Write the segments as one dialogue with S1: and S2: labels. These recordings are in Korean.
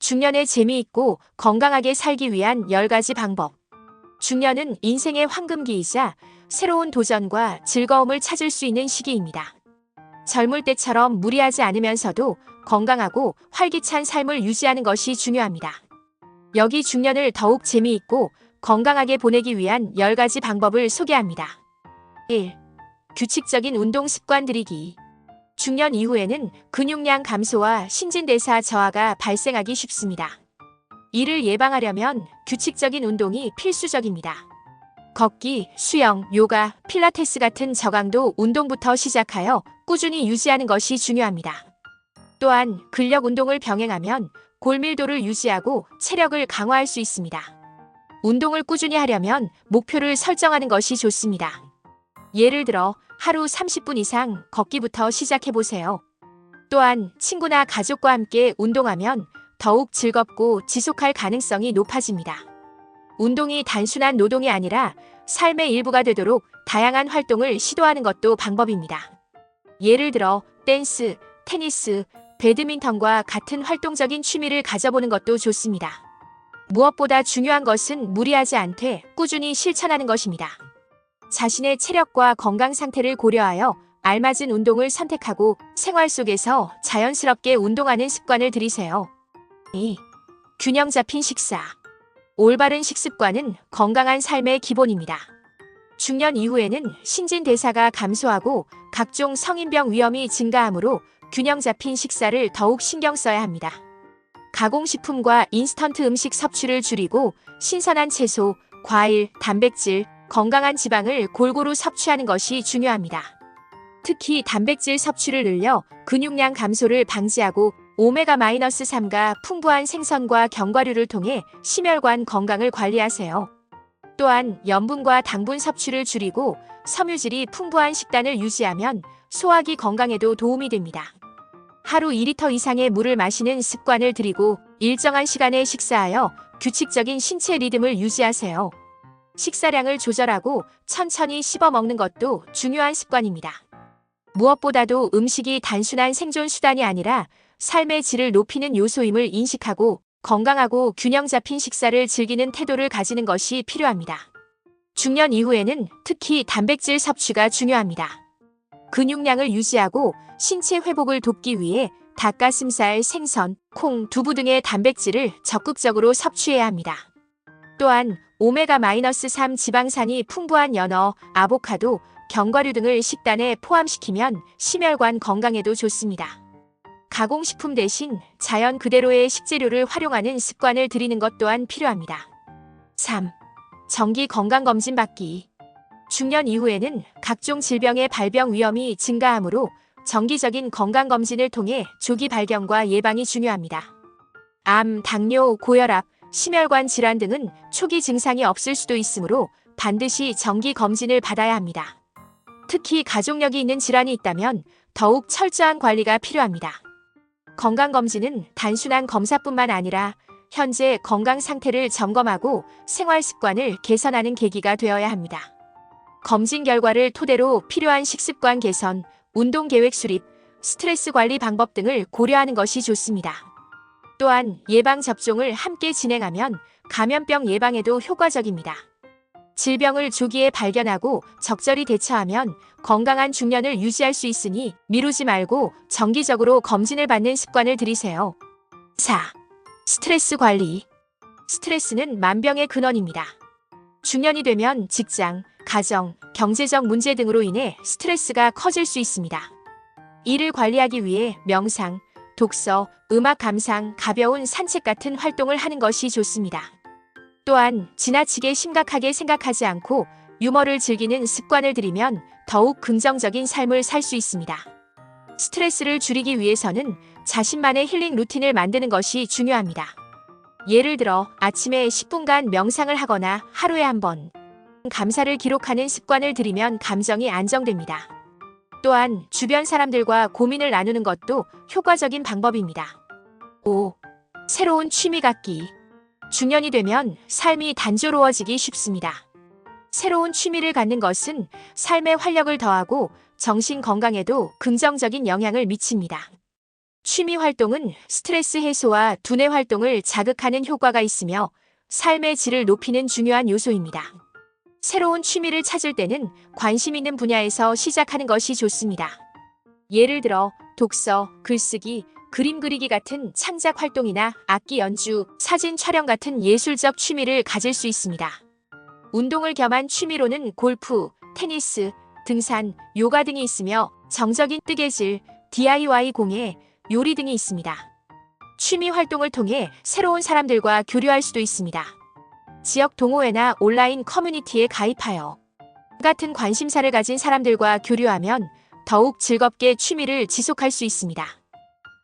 S1: 중년에 재미있고 건강하게 살기 위한 10가지 방법. 중년은 인생의 황금기이자 새로운 도전과 즐거움을 찾을 수 있는 시기입니다. 젊을 때처럼 무리하지 않으면서도 건강하고 활기찬 삶을 유지하는 것이 중요합니다. 여기 중년을 더욱 재미있고 건강하게 보내기 위한 10가지 방법을 소개합니다. 1. 규칙적인 운동 습관 들이기. 중년 이후에는 근육량 감소와 신진대사 저하가 발생하기 쉽습니다. 이를 예방하려면 규칙적인 운동이 필수적입니다. 걷기, 수영, 요가, 필라테스 같은 저강도 운동부터 시작하여 꾸준히 유지하는 것이 중요합니다. 또한 근력 운동을 병행하면 골밀도를 유지하고 체력을 강화할 수 있습니다. 운동을 꾸준히 하려면 목표를 설정하는 것이 좋습니다. 예를 들어 하루 30분 이상 걷기부터 시작해보세요. 또한 친구나 가족과 함께 운동하면 더욱 즐겁고 지속할 가능성이 높아집니다. 운동이 단순한 노동이 아니라 삶의 일부가 되도록 다양한 활동을 시도하는 것도 방법입니다. 예를 들어 댄스, 테니스, 배드민턴과 같은 활동적인 취미를 가져보는 것도 좋습니다. 무엇보다 중요한 것은 무리하지 않되 꾸준히 실천하는 것입니다. 자신의 체력과 건강 상태를 고려하여 알맞은 운동을 선택하고 생활 속에서 자연스럽게 운동하는 습관을 들이세요. 2. 균형 잡힌 식사. 올바른 식습관은 건강한 삶의 기본입니다. 중년 이후에는 신진대사가 감소하고 각종 성인병 위험이 증가하므로 균형 잡힌 식사를 더욱 신경 써야 합니다. 가공식품과 인스턴트 음식 섭취를 줄이고 신선한 채소, 과일, 단백질, 건강한 지방을 골고루 섭취하는 것이 중요합니다. 특히 단백질 섭취를 늘려 근육량 감소를 방지하고 오메가-3가 풍부한 생선과 견과류를 통해 심혈관 건강을 관리하세요. 또한 염분과 당분 섭취를 줄이고 섬유질이 풍부한 식단을 유지하면 소화기 건강에도 도움이 됩니다. 하루 2리터 이상의 물을 마시는 습관을 들이고 일정한 시간에 식사하여 규칙적인 신체 리듬을 유지하세요. 식사량을 조절하고 천천히 씹어 먹는 것도 중요한 습관입니다. 무엇보다도 음식이 단순한 생존 수단이 아니라 삶의 질을 높이는 요소임을 인식하고 건강하고 균형 잡힌 식사를 즐기는 태도를 가지는 것이 필요합니다. 중년 이후에는 특히 단백질 섭취가 중요합니다. 근육량을 유지하고 신체 회복을 돕기 위해 닭가슴살, 생선, 콩, 두부 등의 단백질을 적극적으로 섭취해야 합니다. 또한 오메가-3 지방산이 풍부한 연어, 아보카도, 견과류 등을 식단에 포함시키면 심혈관 건강에도 좋습니다. 가공식품 대신 자연 그대로의 식재료를 활용하는 습관을 들이는 것 또한 필요합니다. 3. 정기 건강검진 받기. 중년 이후에는 각종 질병의 발병 위험이 증가하므로 정기적인 건강검진을 통해 조기 발견과 예방이 중요합니다. 암, 당뇨, 고혈압, 심혈관 질환 등은 초기 증상이 없을 수도 있으므로 반드시 정기 검진을 받아야 합니다. 특히 가족력이 있는 질환이 있다면 더욱 철저한 관리가 필요합니다. 건강검진은 단순한 검사뿐만 아니라 현재 건강 상태를 점검하고 생활 습관을 개선하는 계기가 되어야 합니다. 검진 결과를 토대로 필요한 식습관 개선, 운동 계획 수립, 스트레스 관리 방법 등을 고려하는 것이 좋습니다. 또한 예방접종을 함께 진행하면 감염병 예방에도 효과적입니다. 질병을 조기에 발견하고 적절히 대처하면 건강한 중년을 유지할 수 있으니 미루지 말고 정기적으로 검진을 받는 습관을 들이세요. 4. 스트레스 관리. 스트레스는 만병의 근원입니다. 중년이 되면 직장, 가정, 경제적 문제 등으로 인해 스트레스가 커질 수 있습니다. 이를 관리하기 위해 명상, 독서, 음악 감상, 가벼운 산책 같은 활동을 하는 것이 좋습니다. 또한 지나치게 심각하게 생각하지 않고 유머를 즐기는 습관을 들이면 더욱 긍정적인 삶을 살 수 있습니다. 스트레스를 줄이기 위해서는 자신만의 힐링 루틴을 만드는 것이 중요합니다. 예를 들어 아침에 10분간 명상을 하거나 하루에 한 번 감사를 기록하는 습관을 들이면 감정이 안정됩니다. 또한 주변 사람들과 고민을 나누는 것도 효과적인 방법입니다. 5. 새로운 취미 갖기. 중년이 되면 삶이 단조로워지기 쉽습니다. 새로운 취미를 갖는 것은 삶에 활력을 더하고 정신 건강에도 긍정적인 영향을 미칩니다. 취미 활동은 스트레스 해소와 두뇌 활동을 자극하는 효과가 있으며 삶의 질을 높이는 중요한 요소입니다. 새로운 취미를 찾을 때는 관심 있는 분야에서 시작하는 것이 좋습니다. 예를 들어 독서, 글쓰기, 그림 그리기 같은 창작 활동이나 악기 연주, 사진 촬영 같은 예술적 취미를 가질 수 있습니다. 운동을 겸한 취미로는 골프, 테니스, 등산, 요가 등이 있으며 정적인 뜨개질, DIY 공예, 요리 등이 있습니다. 취미 활동을 통해 새로운 사람들과 교류할 수도 있습니다. 지역 동호회나 온라인 커뮤니티에 가입하여 같은 관심사를 가진 사람들과 교류하면 더욱 즐겁게 취미를 지속할 수 있습니다.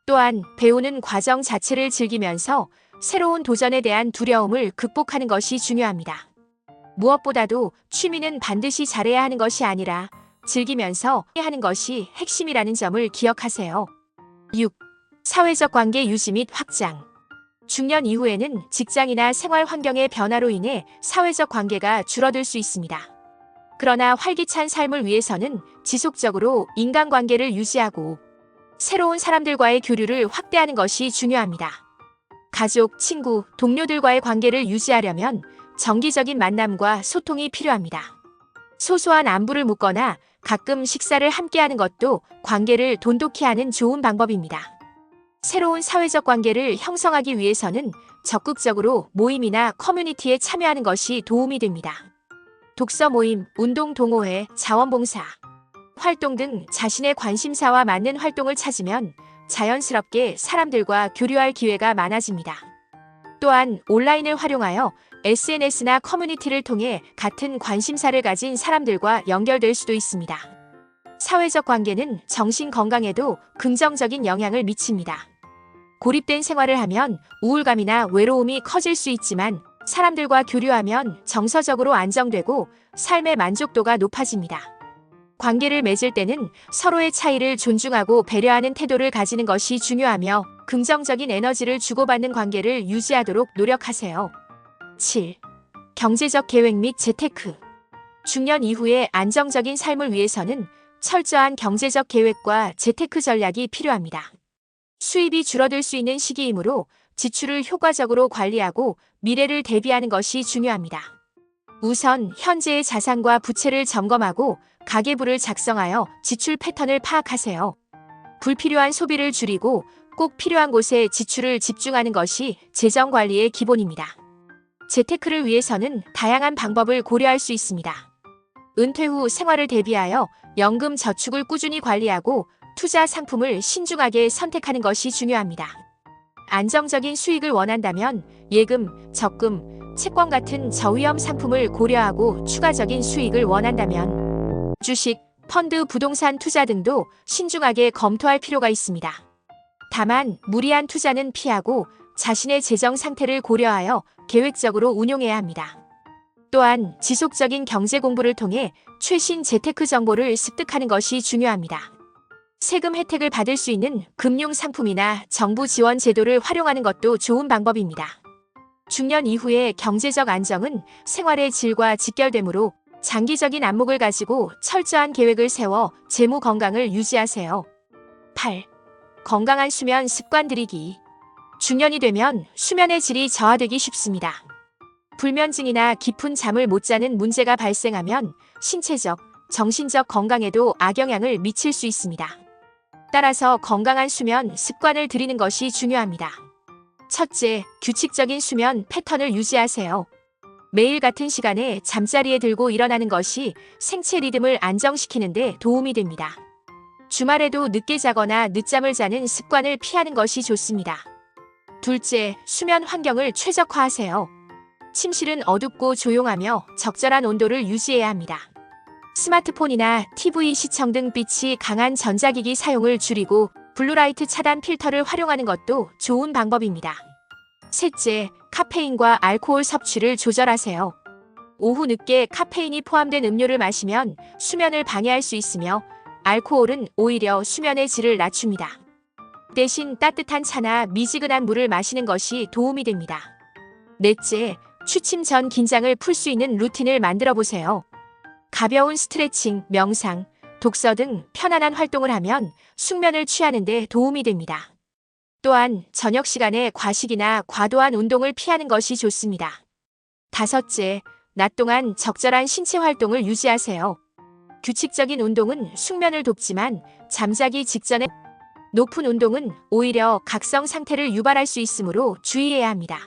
S1: 또한 배우는 과정 자체를 즐기면서 새로운 도전에 대한 두려움을 극복하는 것이 중요합니다. 무엇보다도 취미는 반드시 잘해야 하는 것이 아니라 즐기면서 하는 것이 핵심이라는 점을 기억하세요. 6. 사회적 관계 유지 및 확장. 중년 이후에는 직장이나 생활 환경의 변화로 인해 사회적 관계가 줄어들 수 있습니다. 그러나 활기찬 삶을 위해서는 지속적으로 인간관계를 유지하고 새로운 사람들과의 교류를 확대하는 것이 중요합니다. 가족, 친구, 동료들과의 관계를 유지하려면 정기적인 만남과 소통이 필요합니다. 소소한 안부를 묻거나 가끔 식사를 함께하는 것도 관계를 돈독히 하는 좋은 방법입니다. 새로운 사회적 관계를 형성하기 위해서는 적극적으로 모임이나 커뮤니티에 참여하는 것이 도움이 됩니다. 독서 모임, 운동 동호회, 자원봉사 활동 등 자신의 관심사와 맞는 활동을 찾으면 자연스럽게 사람들과 교류할 기회가 많아집니다. 또한 온라인을 활용하여 SNS나 커뮤니티를 통해 같은 관심사를 가진 사람들과 연결될 수도 있습니다. 사회적 관계는 정신 건강에도 긍정적인 영향을 미칩니다. 고립된 생활을 하면 우울감이나 외로움이 커질 수 있지만 사람들과 교류하면 정서적으로 안정되고 삶의 만족도가 높아집니다. 관계를 맺을 때는 서로의 차이를 존중하고 배려하는 태도를 가지는 것이 중요하며 긍정적인 에너지를 주고받는 관계를 유지하도록 노력하세요. 7. 경제적 계획 및 재테크. 중년 이후의 안정적인 삶을 위해서는 철저한 경제적 계획과 재테크 전략이 필요합니다. 수입이 줄어들 수 있는 시기이므로 지출을 효과적으로 관리하고 미래를 대비하는 것이 중요합니다. 우선 현재의 자산과 부채를 점검하고 가계부를 작성하여 지출 패턴을 파악하세요. 불필요한 소비를 줄이고 꼭 필요한 곳에 지출을 집중하는 것이 재정 관리의 기본입니다. 재테크를 위해서는 다양한 방법을 고려할 수 있습니다. 은퇴 후 생활을 대비하여 연금 저축을 꾸준히 관리하고 투자 상품을 신중하게 선택하는 것이 중요합니다. 안정적인 수익을 원한다면 예금, 적금, 채권 같은 저위험 상품을 고려하고 추가적인 수익을 원한다면 주식, 펀드, 부동산 투자 등도 신중하게 검토할 필요가 있습니다. 다만 무리한 투자는 피하고 자신의 재정 상태를 고려하여 계획적으로 운용해야 합니다. 또한 지속적인 경제 공부를 통해 최신 재테크 정보를 습득하는 것이 중요합니다. 세금 혜택을 받을 수 있는 금융 상품이나 정부 지원 제도를 활용하는 것도 좋은 방법입니다. 중년 이후의 경제적 안정은 생활의 질과 직결되므로 장기적인 안목을 가지고 철저한 계획을 세워 재무 건강을 유지하세요. 8. 건강한 수면 습관 들이기. 중년이 되면 수면의 질이 저하되기 쉽습니다. 불면증이나 깊은 잠을 못 자는 문제가 발생하면 신체적, 정신적 건강에도 악영향을 미칠 수 있습니다. 따라서 건강한 수면 습관을 들이는 것이 중요합니다. 첫째, 규칙적인 수면 패턴을 유지하세요. 매일 같은 시간에 잠자리에 들고 일어나는 것이 생체 리듬을 안정시키는 데 도움이 됩니다. 주말에도 늦게 자거나 늦잠을 자는 습관을 피하는 것이 좋습니다. 둘째, 수면 환경을 최적화하세요. 침실은 어둡고 조용하며 적절한 온도를 유지해야 합니다. 스마트폰이나 TV 시청 등 빛이 강한 전자기기 사용을 줄이고 블루라이트 차단 필터를 활용하는 것도 좋은 방법입니다. 셋째, 카페인과 알코올 섭취를 조절하세요. 오후 늦게 카페인이 포함된 음료를 마시면 수면을 방해할 수 있으며 알코올은 오히려 수면의 질을 낮춥니다. 대신 따뜻한 차나 미지근한 물을 마시는 것이 도움이 됩니다. 넷째, 취침 전 긴장을 풀 수 있는 루틴을 만들어 보세요. 가벼운 스트레칭, 명상, 독서 등 편안한 활동을 하면 숙면을 취하는 데 도움이 됩니다. 또한 저녁 시간에 과식이나 과도한 운동을 피하는 것이 좋습니다. 다섯째, 낮 동안 적절한 신체 활동을 유지하세요. 규칙적인 운동은 숙면을 돕지만 잠자기 직전에 높은 운동은 오히려 각성 상태를 유발할 수 있으므로 주의해야 합니다.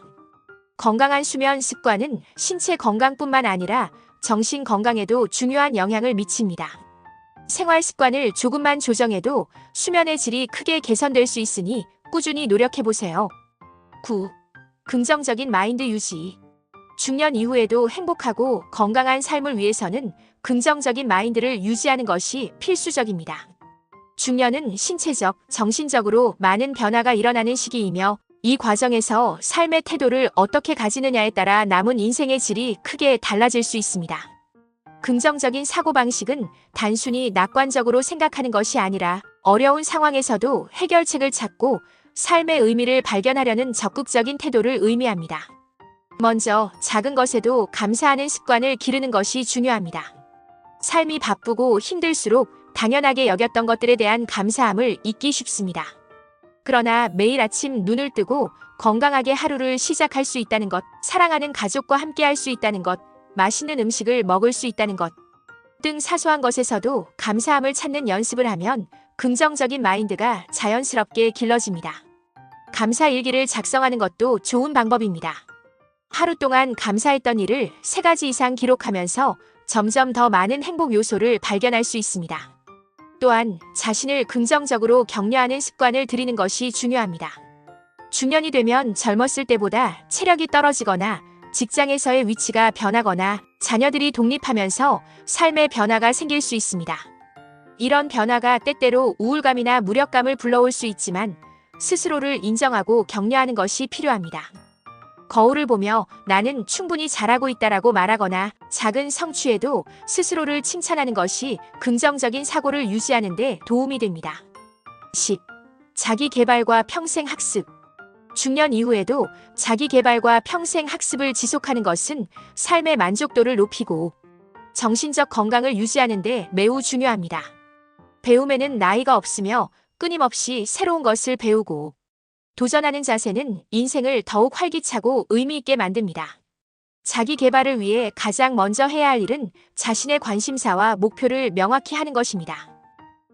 S1: 건강한 수면 습관은 신체 건강뿐만 아니라 정신 건강에도 중요한 영향을 미칩니다. 생활 습관을 조금만 조정해도 수면의 질이 크게 개선될 수 있으니 꾸준히 노력해보세요. 9. 긍정적인 마인드 유지. 중년 이후에도 행복하고 건강한 삶을 위해서는 긍정적인 마인드를 유지하는 것이 필수적입니다. 중년은 신체적, 정신적으로 많은 변화가 일어나는 시기이며 이 과정에서 삶의 태도를 어떻게 가지느냐에 따라 남은 인생의 질이 크게 달라질 수 있습니다. 긍정적인 사고방식은 단순히 낙관적으로 생각하는 것이 아니라 어려운 상황에서도 해결책을 찾고 삶의 의미를 발견하려는 적극적인 태도를 의미합니다. 먼저 작은 것에도 감사하는 습관을 기르는 것이 중요합니다. 삶이 바쁘고 힘들수록 당연하게 여겼던 것들에 대한 감사함을 잊기 쉽습니다. 그러나 매일 아침 눈을 뜨고 건강하게 하루를 시작할 수 있다는 것, 사랑하는 가족과 함께 할 수 있다는 것, 맛있는 음식을 먹을 수 있다는 것 등 사소한 것에서도 감사함을 찾는 연습을 하면 긍정적인 마인드가 자연스럽게 길러집니다. 감사 일기를 작성하는 것도 좋은 방법입니다. 하루 동안 감사했던 일을 3가지 이상 기록하면서 점점 더 많은 행복 요소를 발견할 수 있습니다. 또한 자신을 긍정적으로 격려하는 습관을 들이는 것이 중요합니다. 중년이 되면 젊었을 때보다 체력이 떨어지거나 직장에서의 위치가 변하거나 자녀들이 독립하면서 삶의 변화가 생길 수 있습니다. 이런 변화가 때때로 우울감이나 무력감을 불러올 수 있지만 스스로를 인정하고 격려하는 것이 필요합니다. 거울을 보며 나는 충분히 잘하고 있다라고 말하거나 작은 성취에도 스스로를 칭찬하는 것이 긍정적인 사고를 유지하는 데 도움이 됩니다. 10. 자기 개발과 평생 학습. 중년 이후에도 자기 개발과 평생 학습을 지속하는 것은 삶의 만족도를 높이고 정신적 건강을 유지하는 데 매우 중요합니다. 배움에는 나이가 없으며 끊임없이 새로운 것을 배우고 도전하는 자세는 인생을 더욱 활기차고 의미 있게 만듭니다. 자기 개발을 위해 가장 먼저 해야 할 일은 자신의 관심사와 목표를 명확히 하는 것입니다.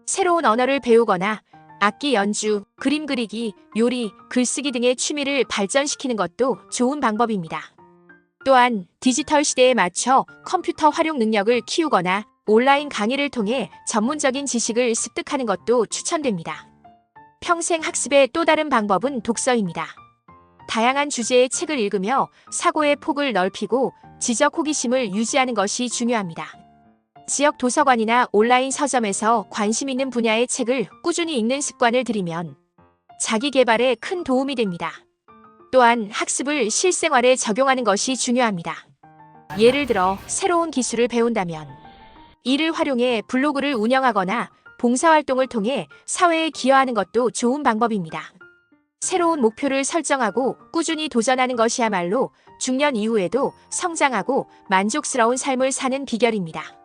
S1: 새로운 언어를 배우거나 악기 연주, 그림 그리기, 요리, 글쓰기 등의 취미를 발전시키는 것도 좋은 방법입니다. 또한 디지털 시대에 맞춰 컴퓨터 활용 능력을 키우거나 온라인 강의를 통해 전문적인 지식을 습득하는 것도 추천됩니다. 평생 학습의 또 다른 방법은 독서입니다. 다양한 주제의 책을 읽으며 사고의 폭을 넓히고 지적 호기심을 유지하는 것이 중요합니다. 지역 도서관이나 온라인 서점에서 관심 있는 분야의 책을 꾸준히 읽는 습관을 들이면 자기 개발에 큰 도움이 됩니다. 또한 학습을 실생활에 적용하는 것이 중요합니다. 예를 들어 새로운 기술을 배운다면 이를 활용해 블로그를 운영하거나 봉사활동을 통해 사회에 기여하는 것도 좋은 방법입니다. 새로운 목표를 설정하고 꾸준히 도전하는 것이야말로 중년 이후에도 성장하고 만족스러운 삶을 사는 비결입니다.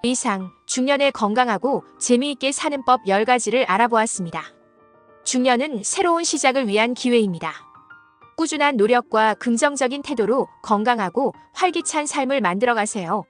S1: 이상 중년에 건강하고 재미있게 사는 법 10가지를 알아보았습니다. 중년은 새로운 시작을 위한 기회입니다. 꾸준한 노력과 긍정적인 태도로 건강하고 활기찬 삶을 만들어가세요.